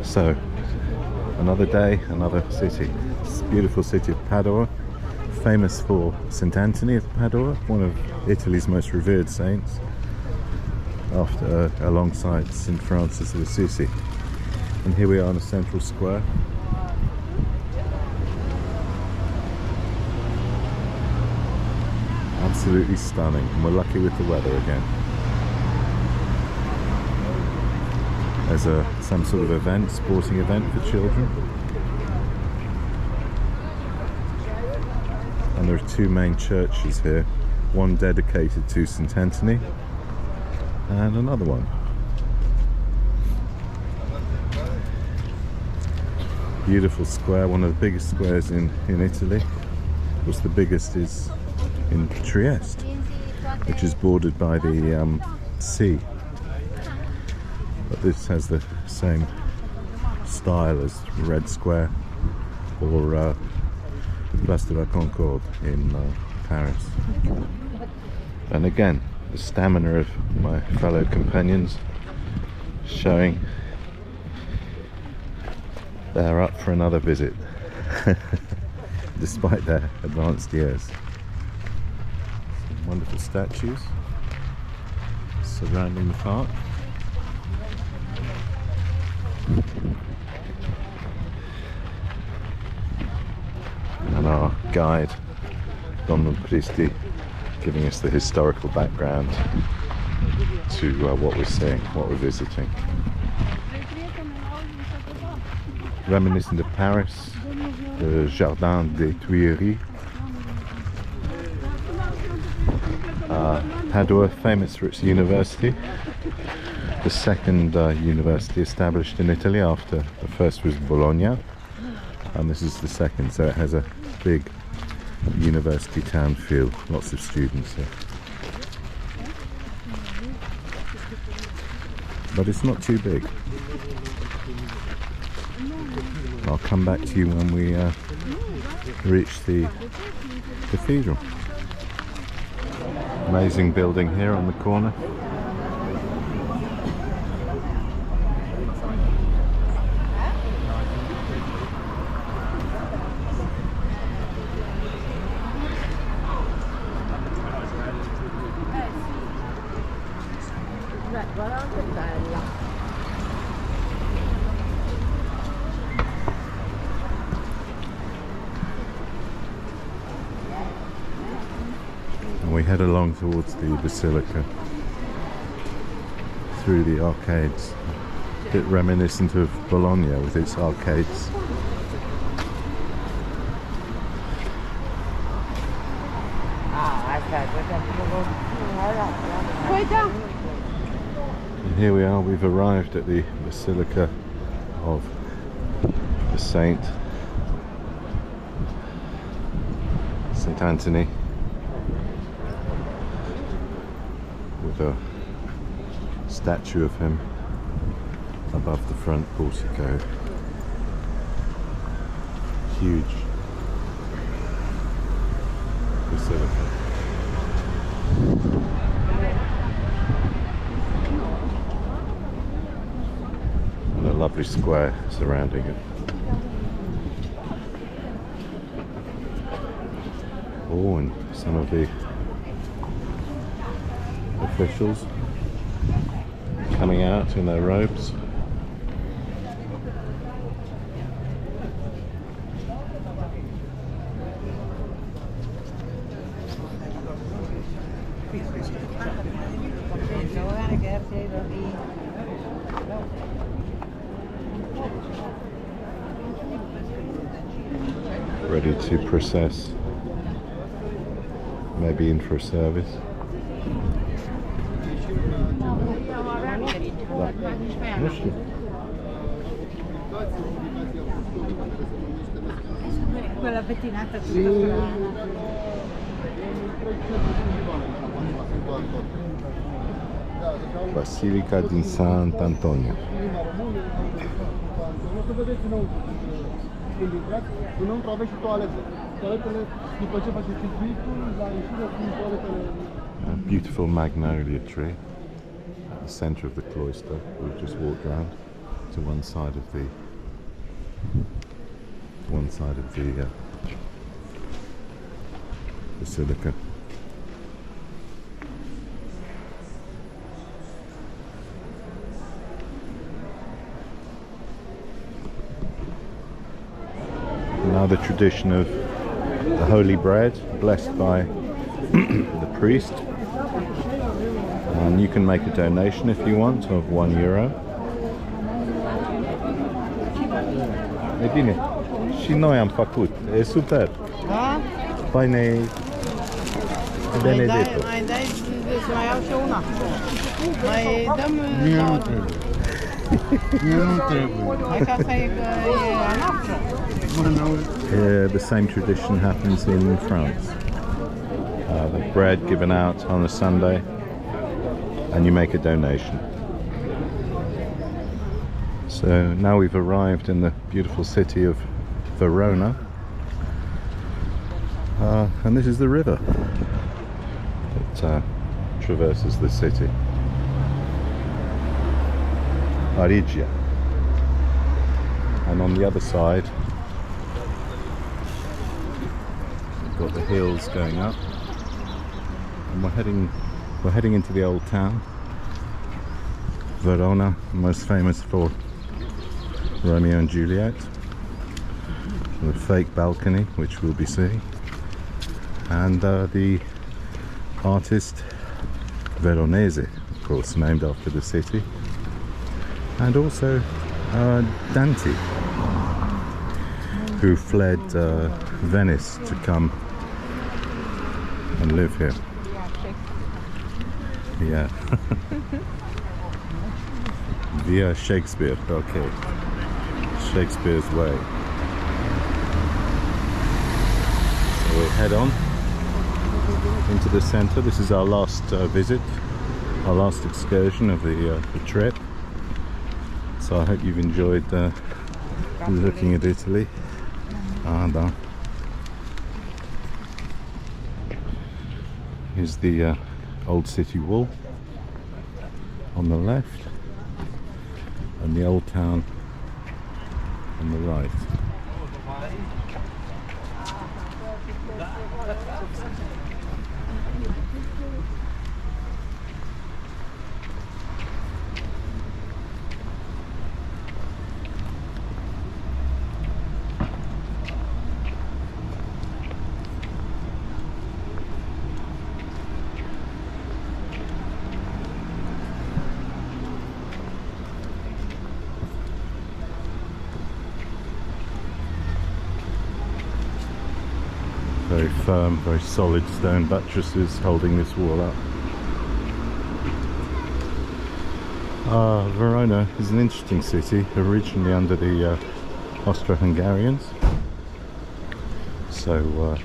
So, another day, another city. This beautiful city of Padua, famous for St. Anthony of Padua, one of Italy's most revered saints, alongside St. Francis of Assisi. And here we are in the central square. Absolutely stunning, and we're lucky with the weather again. There's some sort of event, sporting event for children. And there are two main churches here, one dedicated to St. Anthony and another one. Beautiful square, one of the biggest squares in Italy. Of course, the biggest is in Trieste, which is bordered by the sea. But this has the same style as Red Square or Place de la Concorde in Paris. And again, the stamina of my fellow companions showing they're up for another visit despite their advanced years. Some wonderful statues surrounding the park. And our guide, Don Pristi, giving us the historical background to what we're seeing, what we're visiting. Reminiscent of Paris, the Jardin des Tuileries. Padua, famous for its university. The second university established in Italy after the first was Bologna, and this is the second, so it has a big university town feel, lots of students here. But it's not too big. I'll come back to you when we reach the cathedral. Amazing building here on the corner. And we head along towards the basilica through the arcades, a bit reminiscent of Bologna with its arcades. And here we are, we've arrived at the Basilica of the Saint Anthony, with a statue of him above the front portico. Huge basilica. And a lovely square surrounding it. Oh, and some of the officials coming out in their robes. Ready to process, maybe in for a service. Quella pettinata Basilica di Sant'Antonio. A beautiful magnolia tree at the centre of the cloister we've just walked around. It's to one side of the basilica. Now the tradition of the holy bread blessed by the priest, and you can make a donation if you want of €1. E bine, și noi am făcut, e super. Da? Faine Benedetto. Mai dai, să mai iau și eu una. Mai dăm... Mie nu trebuie. Mie nu trebuie. Hai că asta e anafră. The same tradition happens in France. The bread given out on a Sunday, and you make a donation. So now we've arrived in the beautiful city of Verona, and this is the river that traverses the city. Arigia. And on the other side we've got the hills going up, and we're heading into the old town. Verona, most famous for Romeo and Juliet, the fake balcony which we'll be seeing, and the artist Veronese, of course, named after the city, and also Dante, who fled Venice to come and live here. Yeah. Via Shakespeare, okay. Shakespeare's way. So we'll head on into the centre. This is our last visit, our last excursion of the trip. So I hope you've enjoyed looking at Italy. Da. Here's the old city wall on the left, and the old town on the right. Very firm, very solid stone buttresses holding this wall up. Verona is an interesting city, originally under the Austro-Hungarians. So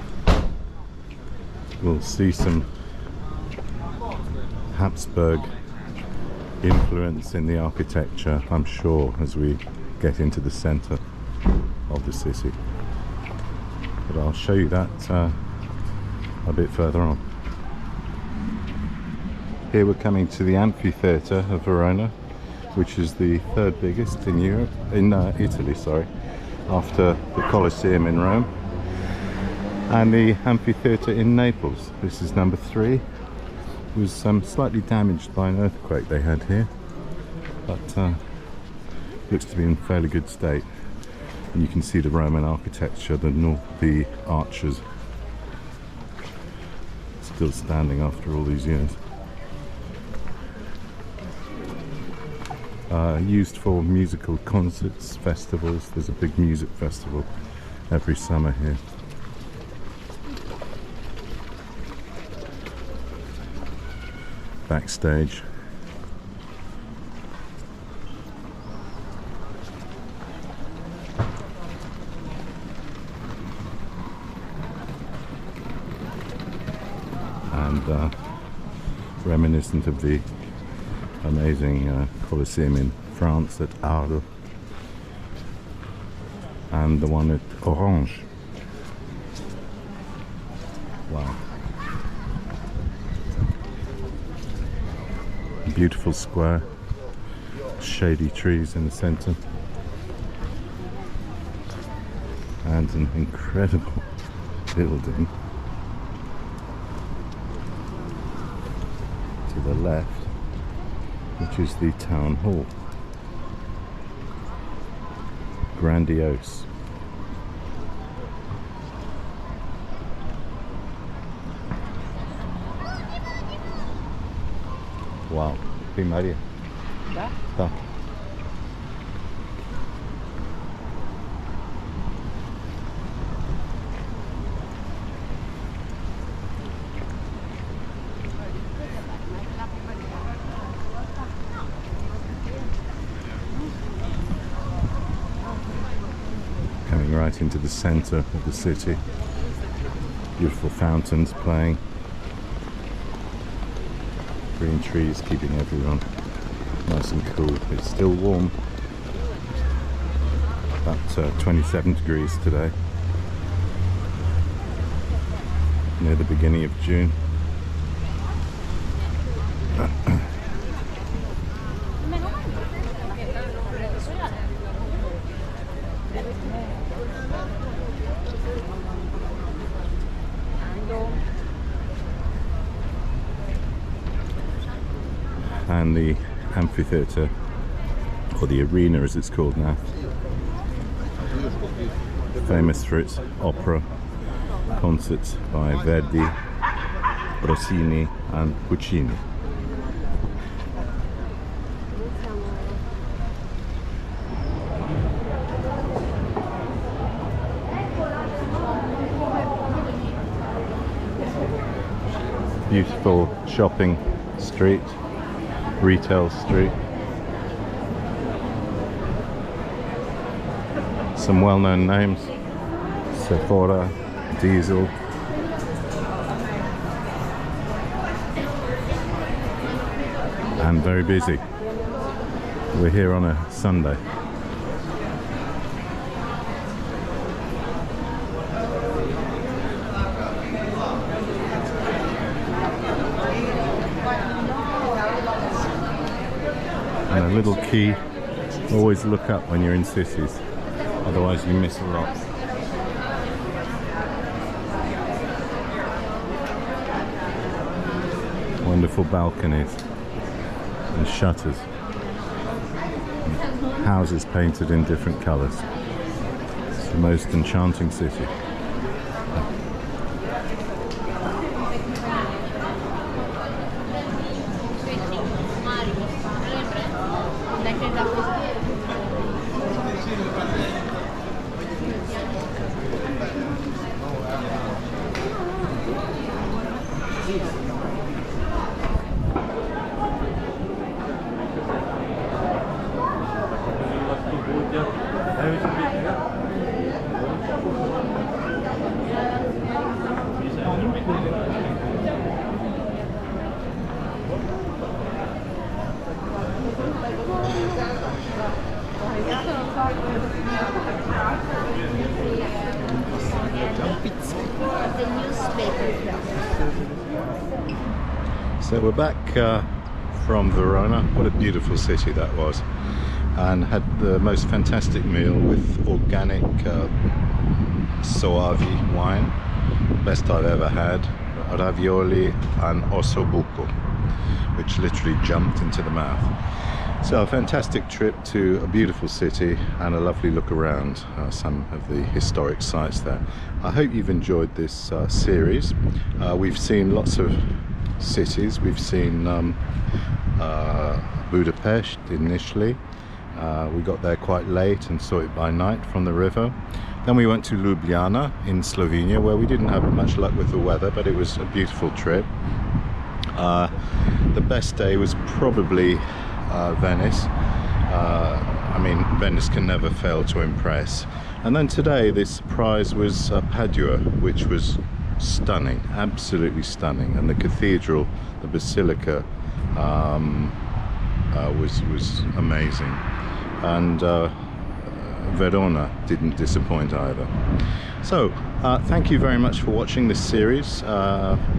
we'll see some Habsburg influence in the architecture, I'm sure, as we get into the centre of the city. But I'll show you that a bit further on. Here we're coming to the amphitheatre of Verona, which is the third biggest in Europe, in Italy, sorry, after the Colosseum in Rome, and the amphitheatre in Naples. This is number 3. It was slightly damaged by an earthquake they had here, but looks to be in fairly good state. And you can see the Roman architecture, the arches still standing after all these years. Used for musical concerts, festivals. There's a big music festival every summer here. Backstage. And reminiscent of the amazing Colosseum in France at Arles, and the one at Orange. Wow. Beautiful square, shady trees in the centre, and an incredible building to the left, which is the town hall. Grandiose. Wow, Maria. Da? Da. Coming right into the centre of the city. Beautiful fountains playing. Green trees keeping everyone nice and cool. It's still warm, about 27 degrees today, near the beginning of June. And the amphitheatre, or the arena as it's called now, famous for its opera concerts by Verdi, Rossini and Puccini. Beautiful shopping street, retail street. Some well-known names: Sephora, Diesel. And very busy. We're here on a Sunday. And a little key: always look up when you're in cities, otherwise you miss a lot. Wonderful balconies and shutters, and houses painted in different colours. It's the most enchanting city. So we're back from Verona. What a beautiful city that was, and had the most fantastic meal with organic Soavi wine, best I've ever had, ravioli and ossobuco, which literally jumped into the mouth. So a fantastic trip to a beautiful city and a lovely look around some of the historic sites there. I hope you've enjoyed this series. We've seen lots of cities. We've seen Budapest initially. We got there quite late and saw it by night from the river. Then we went to Ljubljana in Slovenia, where we didn't have much luck with the weather, but it was a beautiful trip. The best day was probably Venice. I mean, Venice can never fail to impress. And then today the surprise was Padua, which was stunning, absolutely stunning. And the cathedral, the basilica, was amazing. And Verona didn't disappoint either. So thank you very much for watching this series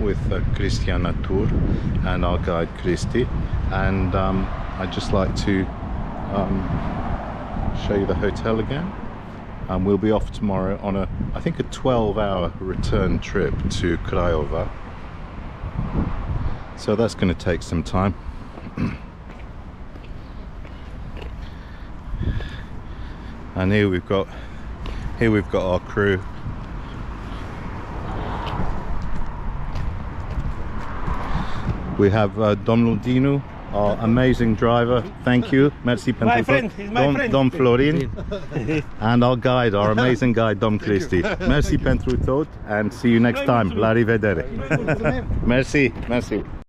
with Cristiana Tour and our guide Christy. And I'd just like to show you the hotel again, and we'll be off tomorrow on a, I think, a 12-hour return trip to Craiova. So that's going to take some time. And here we've got our crew. We have Domnul Dinu, our amazing driver. Thank you. Merci pentru My tot. friend, he's my friend. Dom Florin. And our guide, our amazing guide, Dom Cristi. Merci pentru tot, and see you next time. La rivedere. Merci, merci.